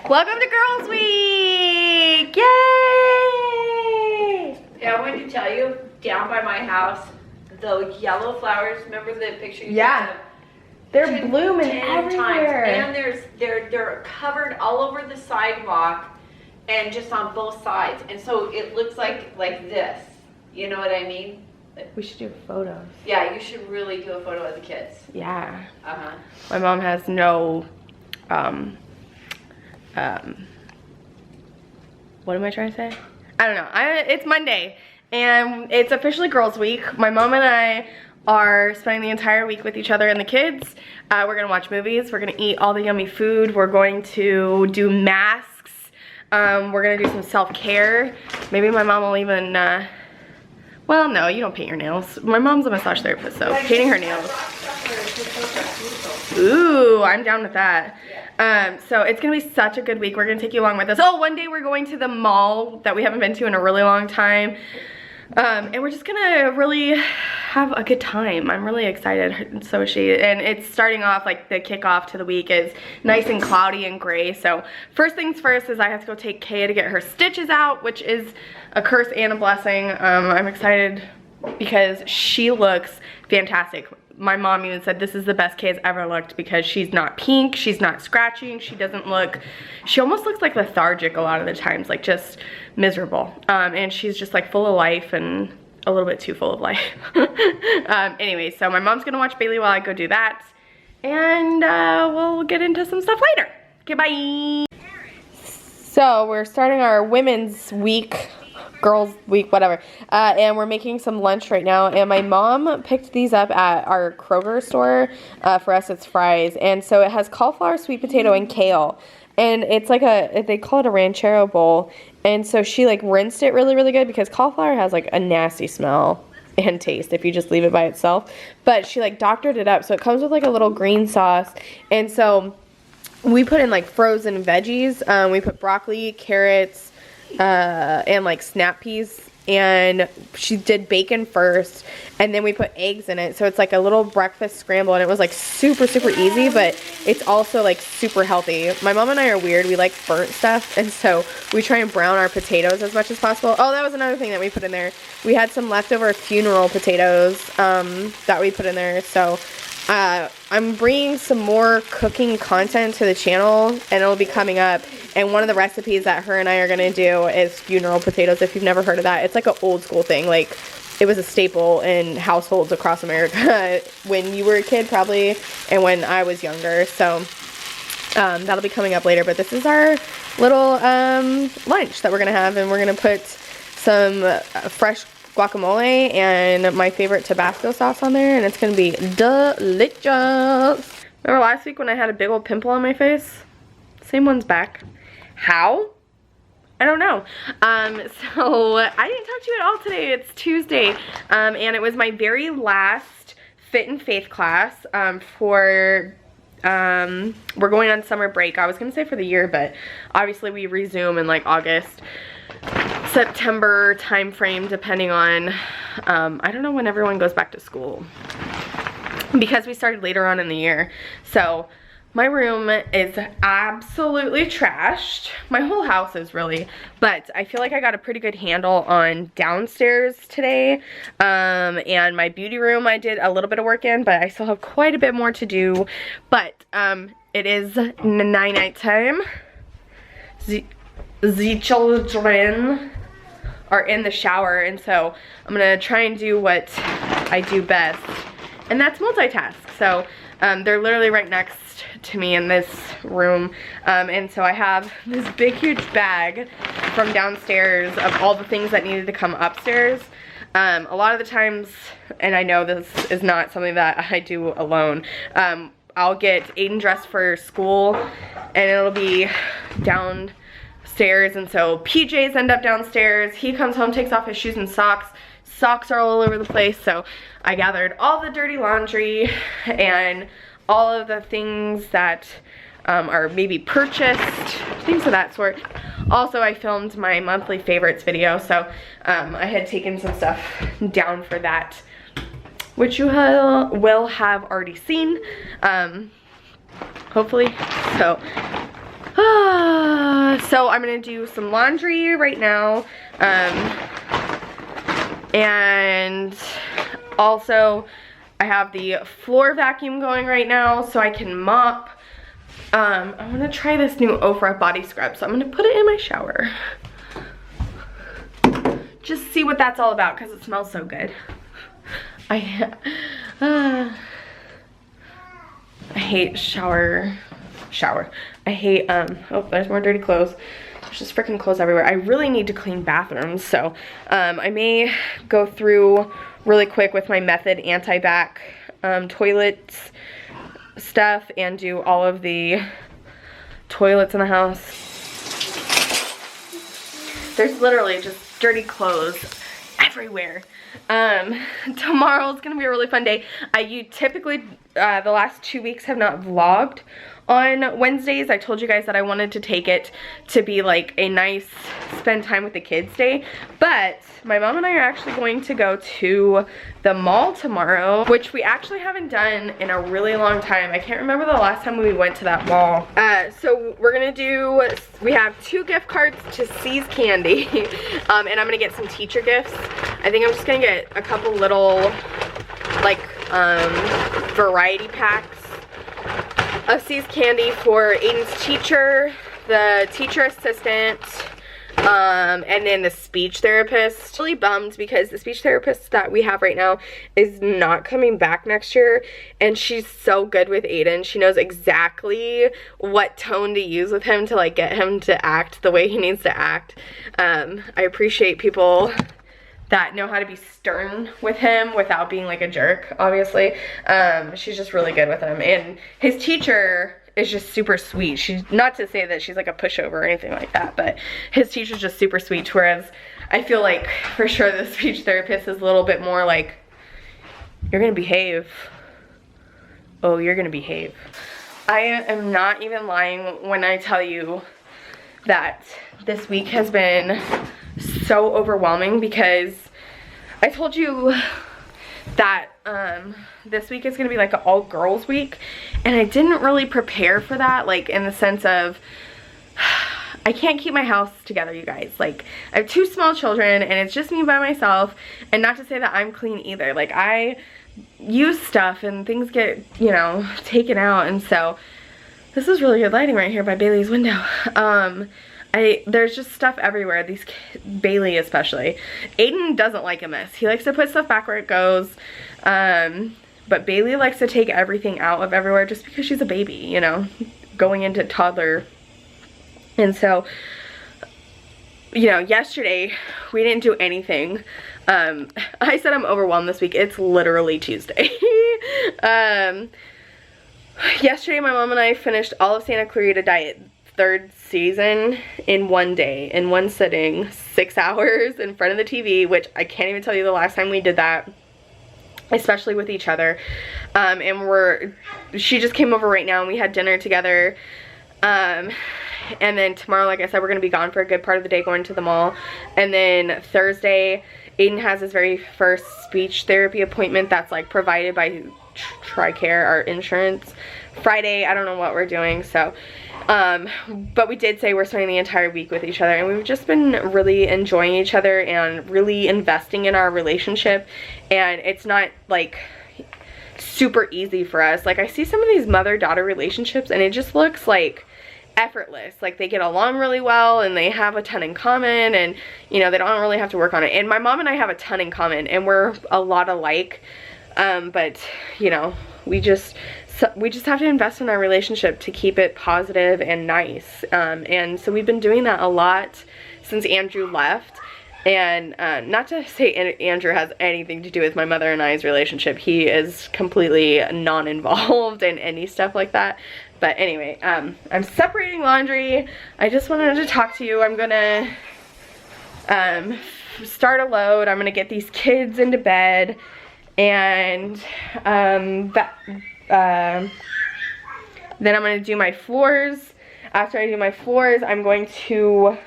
Welcome to Girls Week! Yay! Yeah, I wanted to tell you, down by my house, the yellow flowers, remember the picture you Yeah. They're blooming everywhere. And they're covered all over the sidewalk and just on both sides. And so it looks like this. You know what I mean? We should do photos. Yeah, you should really do a photo of the kids. Yeah. Uh-huh. My mom has no, what am I trying to say? I don't know. It's Monday and it's officially Girls Week. My mom and I are spending the entire week with each other and the kids. We're gonna watch movies. We're gonna eat all the yummy food. We're going to do masks. We're gonna do some self-care. Maybe my mom will even, well, no, you don't paint your nails. My mom's a massage therapist, so painting her nails. Ooh, I'm down with that. So it's gonna be such a good week. We're gonna take you along with us. Oh, one day we're going to the mall that we haven't been to in a really long time. And we're just gonna really have a good time. I'm really excited, so is she. And it's starting off, like the kickoff to the week is nice and cloudy and gray. So first things first is I have to go take Kaya to get her stitches out, which is a curse and a blessing. I'm excited because she looks fantastic. My mom even said this is the best Kaya's ever looked because she's not pink, she's not scratching, she doesn't look, she almost looks like lethargic a lot of the times, like just miserable. And she's just like full of life and a little bit too full of life. Anyway, so my mom's gonna watch Bailey while I go do that. And we'll get into some stuff later. Okay, bye. So we're starting our women's week, girls week, whatever, and we're making some lunch right now, and my mom picked these up at our Kroger store. For us it's fries, and so it has cauliflower, sweet potato, and kale, and it's like they call it a ranchero bowl, and so she like rinsed it really good because cauliflower has like a nasty smell and taste if you just leave it by itself, but she like doctored it up so it comes with like a little green sauce, and so we put in like frozen veggies. We put broccoli, carrots, and like snap peas, and she did bacon first and then we put eggs in it, so it's like a little breakfast scramble, and it was like super easy, but it's also like super healthy. My mom and I are weird, we like burnt stuff, and so we try and brown our potatoes as much as possible. Oh, that was another thing that we put in there. We had some leftover funeral potatoes that we put in there, so I'm bringing some more cooking content to the channel, and it'll be coming up. And one of the recipes that her and I are gonna do is funeral potatoes. If you've never heard of that, it's like an old school thing. Like, it was a staple in households across America when you were a kid, probably, and when I was younger. So that'll be coming up later. But this is our little lunch that we're gonna have, and we're gonna put some fresh guacamole and my favorite Tabasco sauce on there, and it's gonna be delicious. Remember last week when I had a big old pimple on my face? Same one's back. How? I don't know. So I didn't talk to you at all today. It's Tuesday, and it was my very last Fit and Faith class for we're going on summer break. I was gonna say for the year, but obviously we resume in like August, September time frame, depending on I don't know when everyone goes back to school because we started later on in the year. So my room is absolutely trashed. My whole house is really, but I feel like I got a pretty good handle on downstairs today. And my beauty room I did a little bit of work in, but I still have quite a bit more to do. But it is night time. The children are in the shower, and so I'm gonna try and do what I do best, and that's multitask. So they're literally right next to me in this room, and so I have this big huge bag from downstairs of all the things that needed to come upstairs. A lot of the times, and I know this is not something that I do alone, I'll get Aiden dressed for school and it'll be downstairs, and so PJs end up downstairs. He comes home, takes off his shoes and socks. Socks are all over the place, so I gathered all the dirty laundry and all of the things that are maybe purchased, things of that sort. Also, I filmed my monthly favorites video, so I had taken some stuff down for that, which you will have already seen, hopefully. So So I'm gonna do some laundry right now. And also I have the floor vacuum going right now so I can mop. I'm gonna try this new Ofra body scrub, so I'm gonna put it in my shower. Just see what that's all about because it smells so good. I hate shower. I hate, oh, there's more dirty clothes. There's just freaking clothes everywhere. I really need to clean bathrooms, so I may go through really quick with my Method anti-bac toilets stuff and do all of the toilets in the house. There's literally just dirty clothes everywhere. Tomorrow's gonna be a really fun day. You typically, the last 2 weeks have not vlogged on Wednesdays. I told you guys that I wanted to take it to be like a nice spend time with the kids day, but my mom and I are actually going to go to the mall tomorrow, which we actually haven't done in a really long time. I can't remember the last time we went to that mall. So we're gonna do, we have 2 gift cards to See's Candy, and I'm gonna get some teacher gifts. I think I'm just gonna get a couple little like variety packs of See's Candy for Aiden's teacher, the teacher assistant, and then the speech therapist. Really bummed because the speech therapist that we have right now is not coming back next year, and she's so good with Aiden. She knows exactly what tone to use with him to like get him to act the way he needs to act. I appreciate people that know how to be stern with him without being like a jerk, obviously. She's just really good with him. And his teacher is just super sweet. She's, not to say that she's like a pushover or anything like that, but his teacher's just super sweet, whereas I feel like for sure the speech therapist is a little bit more like, you're gonna behave. Oh, you're gonna behave. I am not even lying when I tell you that this week has been so overwhelming because I told you that this week is gonna be like an all girls week, and I didn't really prepare for that, like in the sense of I can't keep my house together, you guys. Like, I have 2 small children and it's just me by myself, and not to say that I'm clean either. Like, I use stuff and things get, you know, taken out, and so this is really good lighting right here by Bailey's window. There's just stuff everywhere, these kids, Bailey especially. Aiden doesn't like a mess. He likes to put stuff back where it goes. But Bailey likes to take everything out of everywhere just because she's a baby, you know, going into toddler. And so, you know, yesterday we didn't do anything. I said I'm overwhelmed this week. It's literally Tuesday. Yesterday my mom and I finished all of Santa Clarita Diet 3rd season in one day, in one sitting, 6 hours in front of the TV, which I can't even tell you the last time we did that, especially with each other. And she just came over right now and we had dinner together. And then tomorrow, like I said, we're gonna be gone for a good part of the day going to the mall. And then Thursday, Aiden has his very first speech therapy appointment that's like provided by TRICARE, our insurance. Friday, I don't know what we're doing, so but we did say we're spending the entire week with each other, and we've just been really enjoying each other and really investing in our relationship. And it's not like super easy for us. Like, I see some of these mother-daughter relationships and it just looks like effortless. Like, they get along really well and they have a ton in common, and you know, they don't really have to work on it. And my mom and I have a ton in common and we're a lot alike, but you know, we just have to invest in our relationship to keep it positive and nice. And so we've been doing that a lot since Andrew left. And not to say Andrew has anything to do with my mother and I's relationship. He is completely non-involved in any stuff like that. But anyway, I'm separating laundry. I just wanted to talk to you. I'm gonna start a load. I'm gonna get these kids into bed, and then I'm gonna do my floors. After I do my floors, I'm going to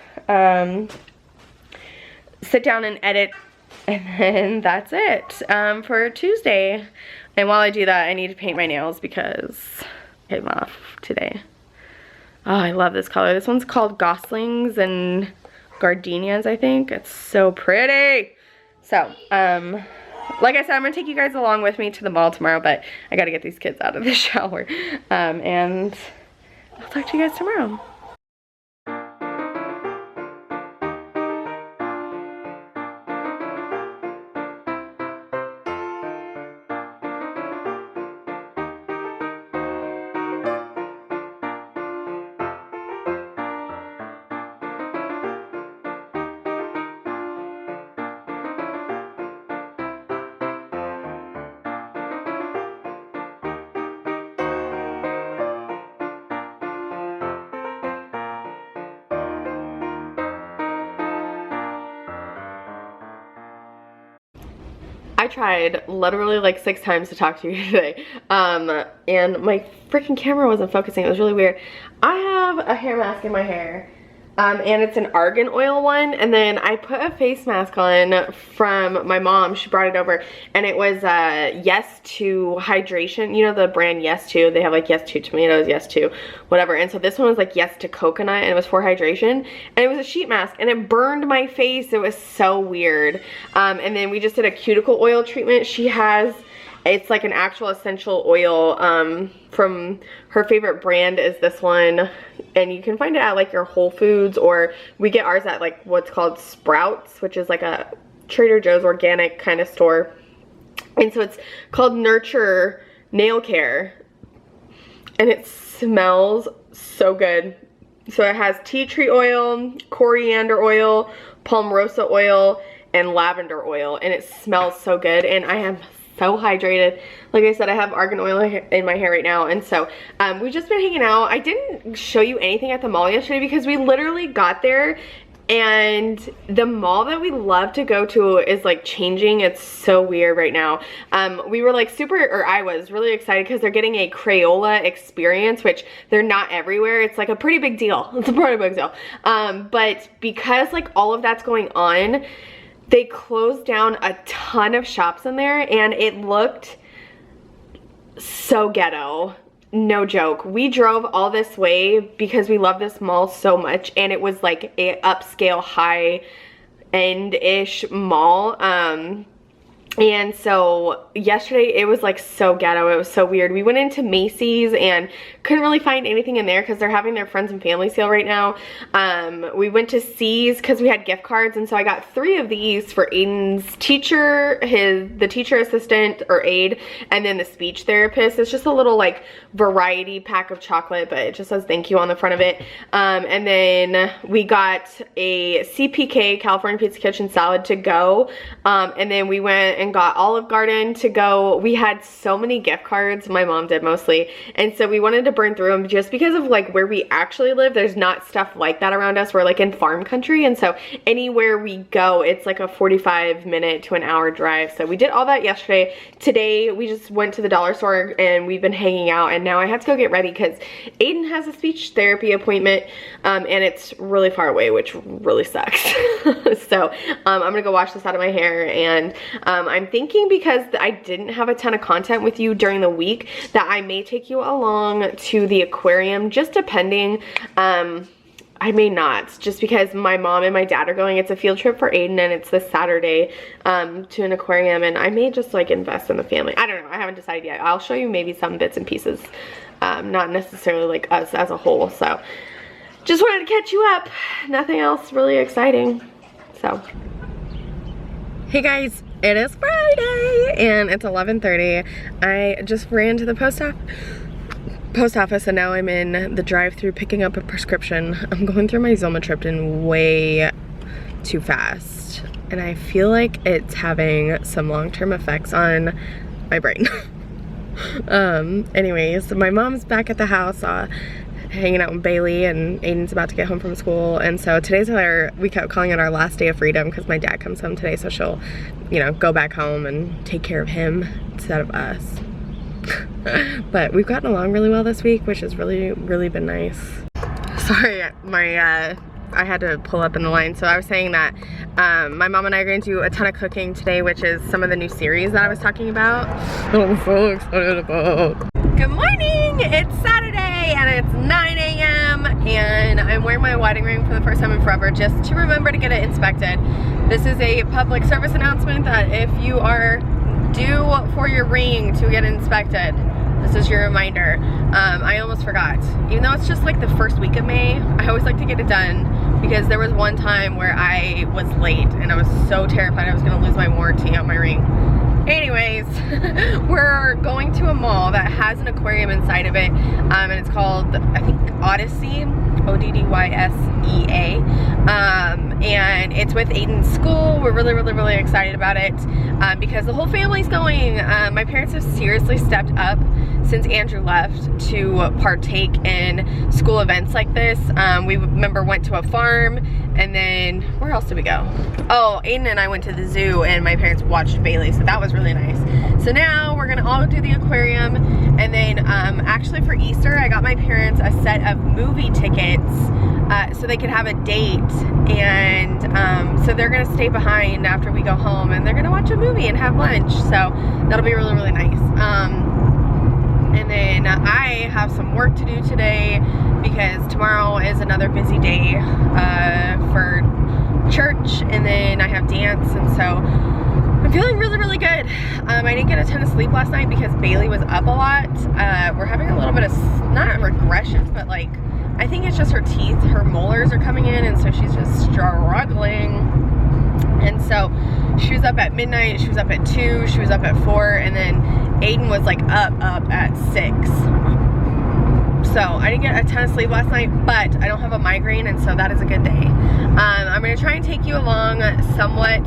sit down and edit, and then that's it for Tuesday. And while I do that, I need to paint my nails because I'm off today. Oh, I love this color. This one's called Goslings and Gardenias, I think. It's so pretty. So, like I said, I'm gonna take you guys along with me to the mall tomorrow, but I gotta get these kids out of the shower. And I'll talk to you guys tomorrow. I tried literally like 6 times to talk to you today, and my freaking camera wasn't focusing. It was really weird. I have a hair mask in my hair, and it's an argan oil one, and then I put a face mask on from my mom. She brought it over, and it was Yes to Hydration. You know the brand Yes to? They have like Yes to tomatoes, Yes to whatever, and so this one was like Yes to coconut, and it was for hydration, and it was a sheet mask, and it burned my face. It was so weird. And then we just did a cuticle oil treatment. She has, it's like an actual essential oil from her favorite brand is this one, and you can find it at like your Whole Foods, or we get ours at like what's called Sprouts, which is like a Trader Joe's organic kind of store. And so it's called Nurture Nail Care, and it smells so good. So it has tea tree oil, coriander oil, palmarosa oil, and lavender oil, and it smells so good, and I am so hydrated. Like I said, I have argan oil in my hair right now, and so we've just been hanging out. I didn't show you anything at the mall yesterday because we literally got there and the mall that we love to go to is like changing. It's so weird right now. We were like I was really excited because they're getting a Crayola experience, which they're not everywhere. It's like a pretty big deal. It's a pretty big deal. But because like all of that's going on, they closed down a ton of shops in there, and it looked so ghetto. No joke. We drove all this way because we love this mall so much, and it was like a upscale, high-end-ish mall. And so yesterday it was like so ghetto. It was so weird. We went into Macy's and couldn't really find anything in there because they're having their friends and family sale right now. We went to C's because we had gift cards, and so I got 3 of these for Aiden's teacher, the teacher assistant or aide, and then the speech therapist. It's just a little like variety pack of chocolate, but it just says thank you on the front of it. And then we got a CPK, California Pizza Kitchen salad to go, and then we went and got Olive Garden to go. We had so many gift cards, my mom did mostly, and so we wanted to burn through them just because of like where we actually live. There's not stuff like that around us. We're like in farm country, and so anywhere we go it's like a 45-minute to an hour drive. So we did all that yesterday. Today we just went to the dollar store and we've been hanging out, and now I have to go get ready because Aiden has a speech therapy appointment, and it's really far away, which really sucks. So I'm gonna go wash this out of my hair, and I'm thinking because I didn't have a ton of content with you during the week that I may take you along to the aquarium, just depending. I may not, just because my mom and my dad are going. It's a field trip for Aiden, and it's this Saturday to an aquarium, and I may just like invest in the family. I don't know. I haven't decided yet. I'll show you maybe some bits and pieces, not necessarily like us as a whole. So just wanted to catch you up. Nothing else really exciting. So hey guys, it is Friday and it's 11:30. I just ran to the post office and now I'm in the drive-thru picking up a prescription. I'm going through my Zolmitriptan way too fast, and I feel like it's having some long-term effects on my brain. Anyways, my mom's back at the house hanging out with Bailey, and Aiden's about to get home from school, and so today's we kept calling it our last day of freedom because my dad comes home today, so she'll, you know, go back home and take care of him instead of us. But we've gotten along really well this week, which has really been nice. Sorry, I had to pull up in the line. So I was saying that my mom and I are going to do a ton of cooking today, which is some of the new series that I was talking about. I'm so excited about. Good morning! It's Saturday and it's 9 a.m. and I'm wearing my wedding ring for the first time in forever just to remember to get it inspected. This is a public service announcement that if you are due for your ring to get inspected, this is your reminder. I almost forgot. Even though it's just like the first week of May, I always like to get it done because there was one time where I was late and I was so terrified I was gonna lose my warranty on my ring. Anyways, we're going to a mall that has an aquarium inside of it, and it's called, I think, Odyssey, O-D-D-Y-S-E-A, and it's with Aiden's school. We're really excited about it because the whole family's going. My parents have seriously stepped up since Andrew left to partake in school events like this. We went to a farm, and then where else did we go? Oh, Aiden and I went to the zoo and my parents watched Bailey, so that was really nice. So now we're gonna all do the aquarium, and then actually for Easter I got my parents a set of movie tickets so they could have a date, and so they're gonna stay behind after we go home and they're gonna watch a movie and have lunch, so that'll be really nice. And then I have some work to do today because tomorrow is another busy day for church, and then I have dance, and so I'm feeling really good. I didn't get a ton of sleep last night because Bailey was up a lot. We're having a little bit of, not regression, but like, I think it's just her teeth, her molars are coming in, and so she's just struggling. And so she was up at midnight, she was up at 2, she was up at 4, and then Aiden was like up at 6. So I didn't get a ton of sleep last night, but I don't have a migraine, and so that is a good day. I'm gonna try and take you along somewhat,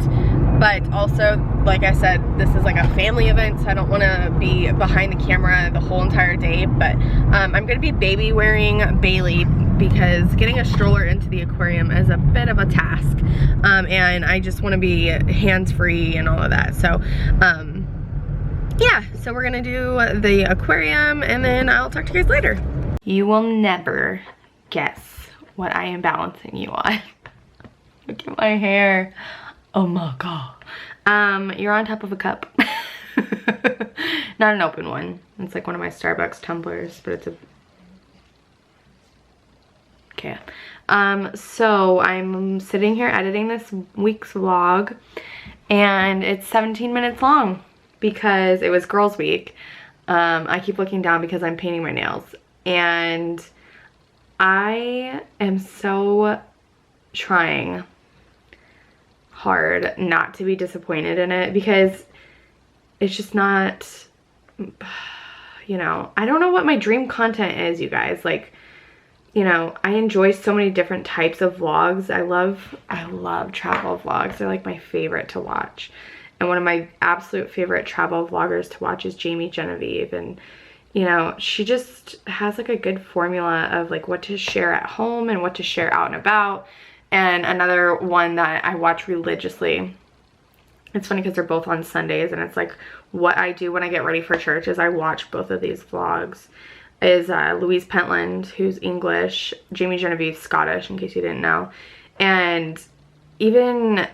but also, like I said, this is like a family event, so I don't wanna be behind the camera the whole entire day, but I'm gonna be baby wearing Bailey because getting a stroller into the aquarium is a bit of a task, and I just wanna be hands-free and all of that. So yeah, so we're gonna do the aquarium, and then I'll talk to you guys later. You will never guess what I am balancing you on. Look at my hair. Oh my god. You're on top of a cup. Not an open one. It's like one of my Starbucks tumblers, but it's a... Okay. So I'm sitting here editing this week's vlog, and it's 17 minutes long because it was Girls Week. I keep looking down because I'm painting my nails, and I am so trying hard not to be disappointed in it because it's just not, you know, I don't know what my dream content is, you guys. Like, you know, I enjoy so many different types of vlogs. I love travel vlogs. They're like my favorite to watch. And one of my absolute favorite travel vloggers to watch is Jamie Genevieve. And, you know, she just has like a good formula of like what to share at home and what to share out and about. And another one that I watch religiously, it's funny because they're both on Sundays, and it's like what I do when I get ready for church is I watch both of these vlogs, is Louise Pentland, who's English, Jamie Genevieve, Scottish, in case you didn't know. And even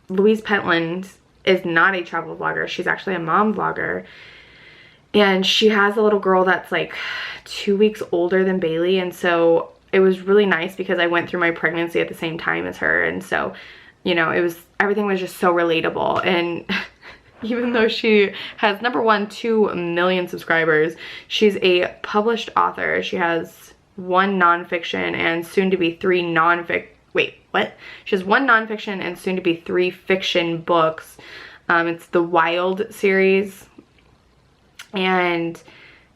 Louise Pentland is not a travel vlogger. She's actually a mom vlogger. And she has a little girl that's like 2 weeks older than Bailey. And so it was really nice because I went through my pregnancy at the same time as her. And so, you know, everything was just so relatable. And even though she has, number one, 2 million subscribers, she's a published author. She has 1 nonfiction and soon to be 3 nonfiction. Wait, what? She has 1 nonfiction and soon to be 3 fiction books. It's the Wild series. And,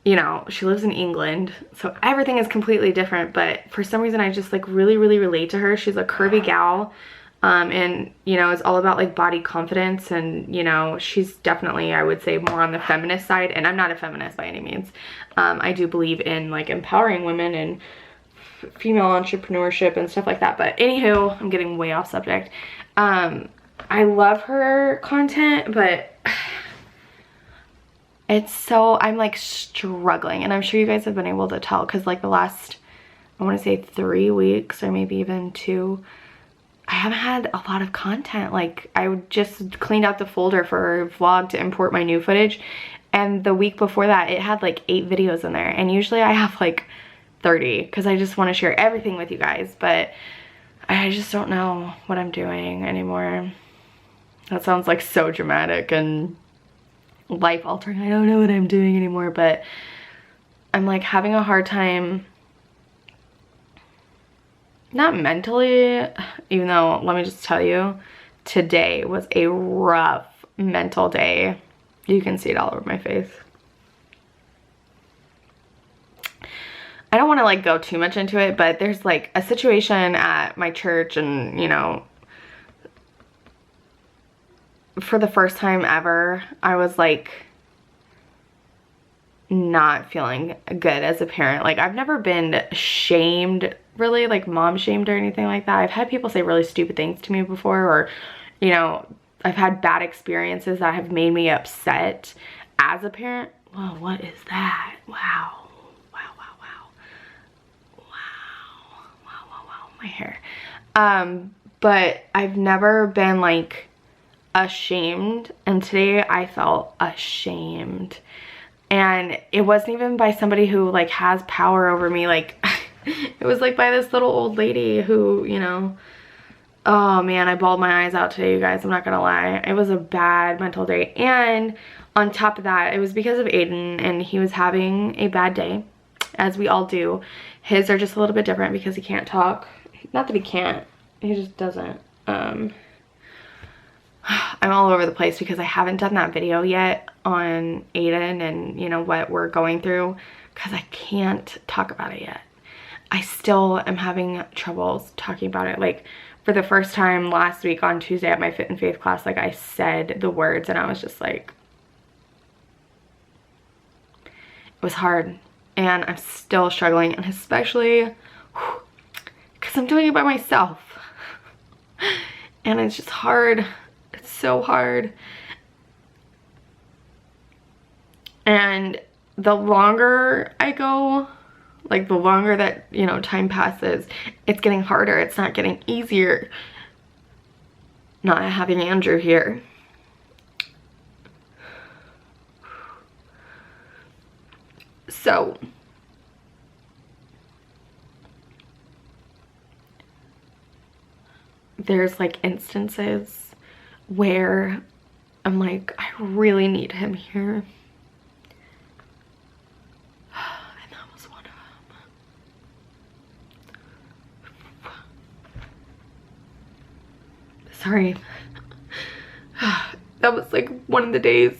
you know, she lives in England, so everything is completely different. But for some reason, I just like really relate to her. She's a curvy gal. And, you know, it's all about like body confidence, and, you know, she's definitely, I would say, more on the feminist side. And I'm not a feminist by any means. I do believe in like empowering women and female entrepreneurship and stuff like that. But anywho, I'm getting way off subject. I love her content, but it's so, I'm like struggling, and I'm sure you guys have been able to tell because like the last, I want to say 3 weeks or maybe even 2, I haven't had a lot of content. Like, I just cleaned out the folder for vlog to import my new footage, and the week before that it had like 8 videos in there, and usually I have like 30 because I just want to share everything with you guys, but I just don't know what I'm doing anymore. That sounds like so dramatic and life altering. I don't know what I'm doing anymore, but I'm like having a hard time, not mentally, even though let me just tell you, today was a rough mental day. You can see it all over my face. I don't want to like go too much into it, but there's like a situation at my church, and you know, for the first time ever, I was like not feeling good as a parent. Like I've never been shamed, really, like mom shamed or anything like that. I've had people say really stupid things to me before, or you know, I've had bad experiences that have made me upset as a parent. Whoa, what is that? Wow. My hair. But I've never been like ashamed, and today I felt ashamed, and it wasn't even by somebody who like has power over me. Like it was like by this little old lady who, you know, oh man, I bawled my eyes out today, you guys. I'm not gonna lie, it was a bad mental day. And on top of that, it was because of Aiden, and he was having a bad day, as we all do. His are just a little bit different because he can't talk. Not that he can't, he just doesn't. I'm all over the place because I haven't done that video yet on Aiden and you know what we're going through, because I can't talk about it yet. I still am having troubles talking about it. Like for the first time last week on Tuesday at my Fit and Faith class, like I said the words and I was just like, it was hard, and I'm still struggling, and especially because I'm doing it by myself. And it's just hard. It's so hard. And the longer I go, like the longer that, you know, time passes, it's getting harder. It's not getting easier not having Andrew here. So there's like instances where I'm like, I really need him here. And that was one of them. Sorry. That was like one of the days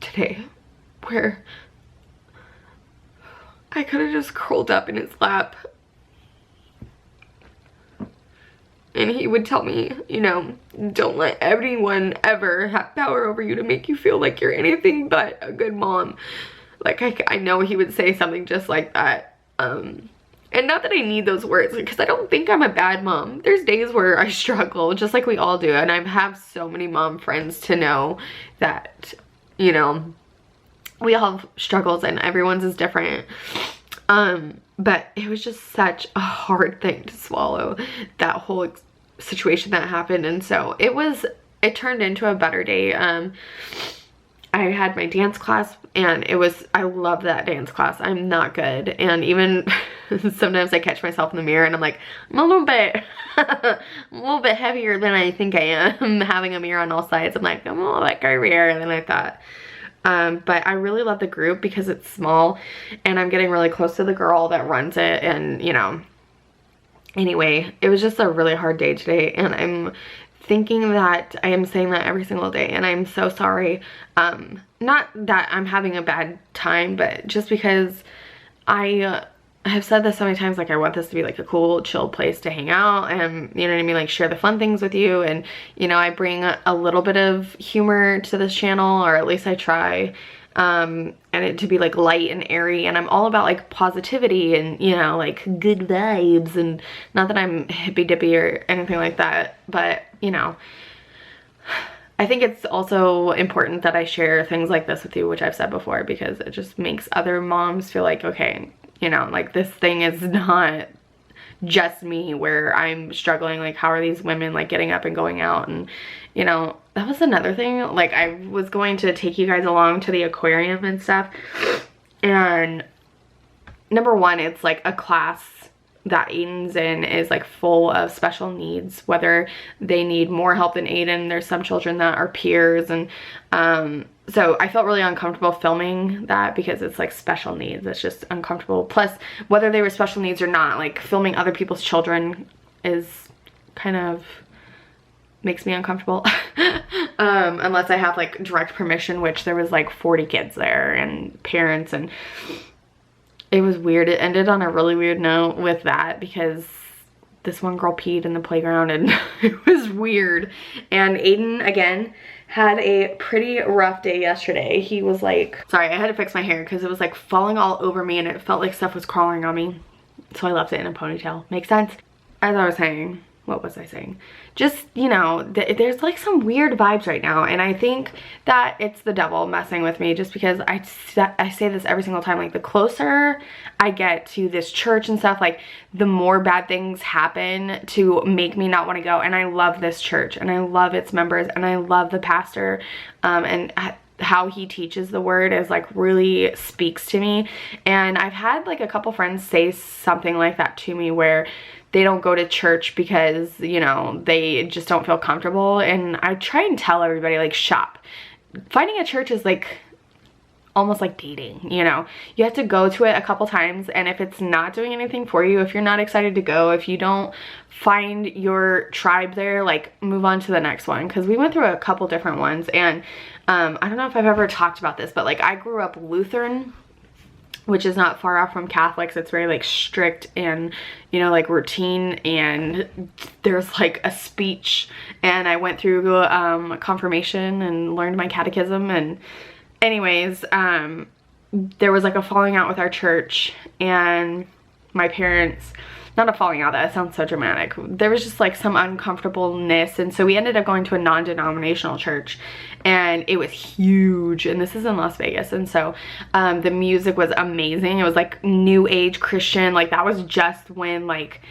today where I could have just curled up in his lap and he would tell me, you know, don't let anyone ever have power over you to make you feel like you're anything but a good mom. Like I know he would say something just like that. And not that I need those words, because I don't think I'm a bad mom. There's days where I struggle, just like we all do, and I have so many mom friends to know that, you know, we all have struggles and everyone's is different. But it was just such a hard thing to swallow, that whole situation that happened. And so it turned into a better day. I had my dance class, and I love that dance class. I'm not good, and even sometimes I catch myself in the mirror and I'm like, I'm a little bit heavier than I think I am. Having a mirror on all sides, I'm like, I'm a little bit curvier than I thought. But I really love the group because it's small, and I'm getting really close to the girl that runs it, and you know, anyway, it was just a really hard day today, and I'm thinking that I am saying that every single day, and I'm so sorry. Not that I'm having a bad time, but just because I have said this so many times, like I want this to be like a cool, chill place to hang out and, you know what I mean, like share the fun things with you. And, you know, I bring a little bit of humor to this channel, or at least I try, and it to be like light and airy, and I'm all about like positivity and, you know, like good vibes, and not that I'm hippy dippy or anything like that, but you know, I think it's also important that I share things like this with you, which I've said before, because it just makes other moms feel like, okay, you know, like this thing is not just me where I'm struggling. Like, how are these women like getting up and going out? And you know, that was another thing. Like, I was going to take you guys along to the aquarium and stuff, and number one, it's like a class that Aiden's in is like full of special needs, whether they need more help than Aiden. There's some children that are peers, and so I felt really uncomfortable filming that because it's like special needs. It's just uncomfortable. Plus, whether they were special needs or not, like filming other people's children is kind of makes me uncomfortable. Unless I have like direct permission, which there was like 40 kids there and parents, and it was weird. It ended on a really weird note with that because this one girl peed in the playground and it was weird. And Aiden, again, had a pretty rough day yesterday. He was like, sorry, I had to fix my hair because it was like falling all over me and it felt like stuff was crawling on me. So I left it in a ponytail. Makes sense? As I was saying, what was I saying? Just, you know, there's like some weird vibes right now, and I think that it's the devil messing with me, just because I say this every single time, like the closer I get to this church and stuff, like the more bad things happen to make me not want to go. And I love this church and I love its members and I love the pastor, and how he teaches the word is like really speaks to me. And I've had like a couple friends say something like that to me, where they don't go to church because, you know, they just don't feel comfortable. And I try and tell everybody, like, shop. Finding a church is like almost like dating, you know. You have to go to it a couple times, and if it's not doing anything for you, if you're not excited to go, if you don't find your tribe there, like, move on to the next one. Because we went through a couple different ones, and I don't know if I've ever talked about this, but like I grew up Lutheran, which is not far off from Catholics. It's very like strict and, you know, like routine, and there's like a speech, and I went through confirmation and learned my catechism. And anyways, there was like a falling out with our church, and my parents, not a falling out, that sounds so dramatic. There was just like some uncomfortableness, and so we ended up going to a non-denominational church, and it was huge, and this is in Las Vegas. And so the music was amazing. It was like new age Christian, like that was just when, like,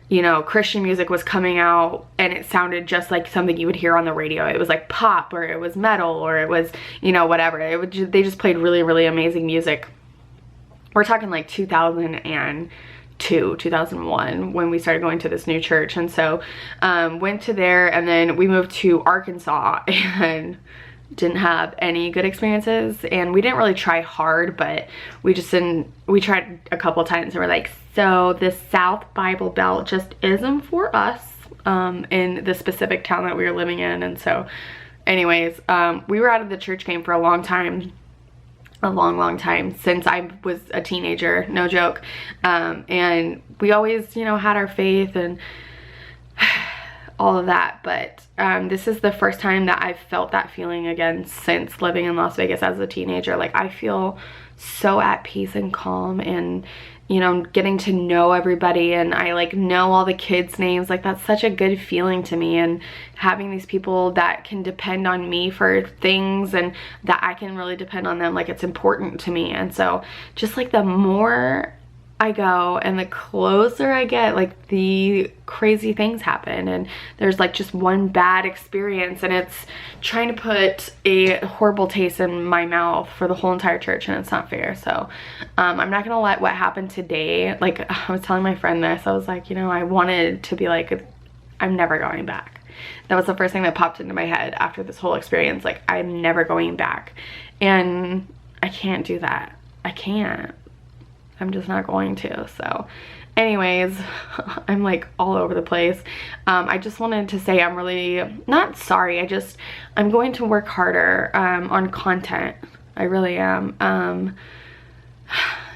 you know, Christian music was coming out, and it sounded just like something you would hear on the radio. It was like pop, or it was metal, or it was, you know, whatever. It would they just played really, really amazing music. We're talking like 2001 when we started going to this new church. And so went to there, and then we moved to Arkansas and didn't have any good experiences. And we didn't really try hard, but we tried a couple times, and we're like, so this South Bible Belt just isn't for us in the specific town that we were living in. And so anyways, we were out of the church game for a long time. A long time, since I was a teenager, no joke. And we always, you know, had our faith and all of that, but this is the first time that I've felt that feeling again since living in Las Vegas as a teenager. Like, I feel so at peace and calm, and, you know, getting to know everybody, and I like know all the kids' names. Like, that's such a good feeling to me, and having these people that can depend on me for things, and that I can really depend on them, like, it's important to me. And so just like the more I go and the closer I get, like, the crazy things happen. And there's like just one bad experience, and it's trying to put a horrible taste in my mouth for the whole entire church, and it's not fair. So I'm not gonna let what happened today, like, I was telling my friend this, I was like, you know, I wanted to be like, I'm never going back. That was the first thing that popped into my head after this whole experience. Like, I'm never going back, and I can't do that. I can't. I'm just not going to. So anyways, I'm like all over the place. I just wanted to say I'm really not sorry. I'm going to work harder on content. I really am.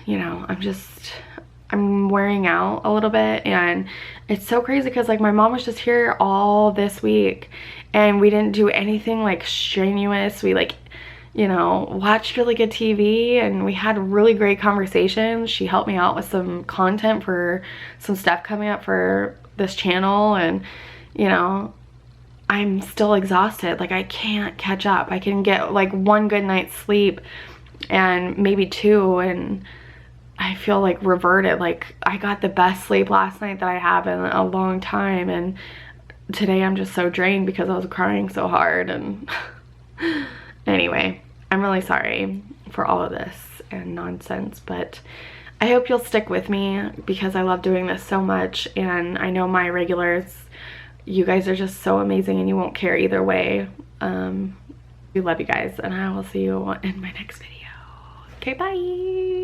You know, I'm wearing out a little bit, and it's so crazy because like my mom was just here all this week, and we didn't do anything like strenuous. We like, you know, watched really good TV, and we had really great conversations. She helped me out with some content for some stuff coming up for this channel, and, you know, I'm still exhausted. Like, I can't catch up. I can get like one good night's sleep and maybe two, and I feel like reverted. Like, I got the best sleep last night that I have in a long time, and today I'm just so drained because I was crying so hard. And anyway, I'm really sorry for all of this and nonsense, but I hope you'll stick with me because I love doing this so much, and I know my regulars, you guys are just so amazing and you won't care either way. We love you guys, and I will see you in my next video. Okay, bye.